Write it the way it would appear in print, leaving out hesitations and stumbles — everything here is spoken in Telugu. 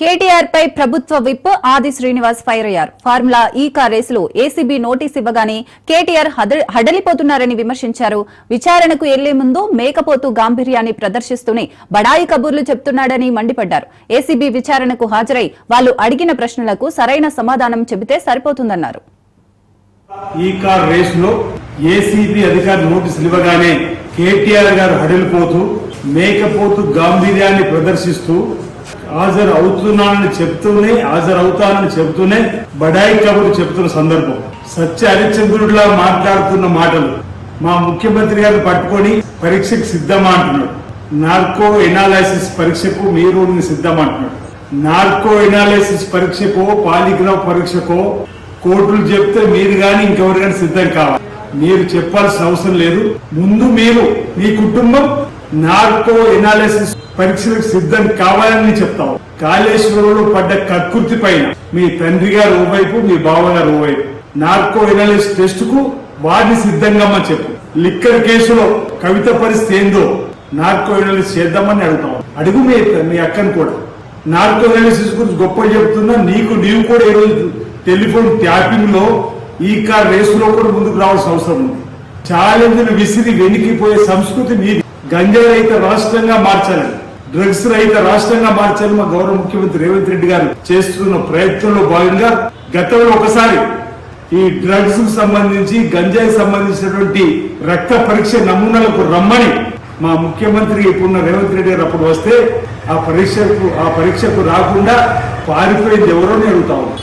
కేటీఆర్ పై ప్రభుత్వ విప్ ఆది శ్రీనివాస్ ఫైర్ అయ్యారు. ఫార్ములా ఈ కార్ రేసులో ఏసీబీ నోటీస్ ఇవ్వగానే కేటీఆర్ హడలిపోతున్నారని విమర్శించారు. విచారణకు వెళ్లే ముందు మేకపోతు గాంభీర్యాన్ని ప్రదర్శిస్తూనే బడాయి కబుర్లు చెప్తున్నాడని మండిపడ్డారు. ఏసీబీ విచారణకు హాజరై వాళ్లు అడిగిన ప్రశ్నలకు సరైన సమాధానం చెబితే సరిపోతుందన్నారు. ఈ కార్ రేసులో ఏసీబీ అధికారులు నోటీసులు ఇవ్వగానే కేటీఆర్ గారు హడలిపోతూ మేకపోతు గాంభీర్యాన్ని ప్రదర్శిస్తూ హాజరవుతానని చెప్తూనే బడాయి కబుర్లు చెప్తున్న సందర్భం. సత్య హరిశ్చంద్రుడిలా మాట్లాడుతున్న మాటలు మా ముఖ్యమంత్రి గారిని పట్టుకొని పరీక్షకు సిద్ధమా అంటున్నాడు. నార్కో ఎనాలైసిస్ పరీక్షకు మీరు సిద్ధమా అంటున్నాడు. నార్కో ఎనాలైసిస్ పరీక్షకో పాలిగ్రాఫ్ పరీక్షకో కోర్టులు చెప్తే మీరు గాని ఇంకెవరు కానీ సిద్ధం కావాలి. మీరు చెప్పాల్సిన అవసరం లేదు. ముందు మీరు మీ కుటుంబం నార్కో ఎనాలిసిస్ పరీక్షలకు సిద్ధం కావాలని చెప్తావు. కాళేశ్వరంలో పడ్డ కకృతి పైన మీ తండ్రి గారు ఓవైపు, మీ బావగారు ఓవైపు నార్కో ఎనాలిసిస్ టెస్ట్ కు వారిని సిద్ధంగా చెప్పు. లిక్కర్ కేసులో కవిత పరిస్థితి ఏందో నార్కో ఎనాలిసిస్ చేద్దామని అడుగుతాం. అడుగు మీ అక్కను కూడా. నార్కో ఎనాలిసిస్ గురించి గొప్ప చెప్తున్నా. నీవు కూడా ఈ రోజు టెలిఫోన్ ట్యాపింగ్ లో ఈ కార్ రేసులో కూడా ముందుకు రావాల్సిన అవసరం ఉంది. ఛాలెంజ్ను విసిరి వెనికిపోయే సంస్కృతి మీది. గంజాయి రహిత రాష్ట్రంగా మార్చాలని, డ్రగ్స్ రహిత రాష్ట్రంగా మార్చాలని మా గౌరవ ముఖ్యమంత్రి రేవంత్ రెడ్డి గారు చేస్తున్న ప్రయత్నంలో భాగంగా గతంలో ఒకసారి ఈ డ్రగ్స్ కు సంబంధించి గంజాయి సంబంధించినటువంటి రక్త పరీక్ష నమూనాలకు రమ్మని మా ముఖ్యమంత్రి ఇప్పుడున్న రేవంత్ రెడ్డి గారు అప్పుడు వస్తే ఆ పరీక్షకు రాకుండా పారిపోయింది ఎవరో అడుగుతా ఉన్నాం.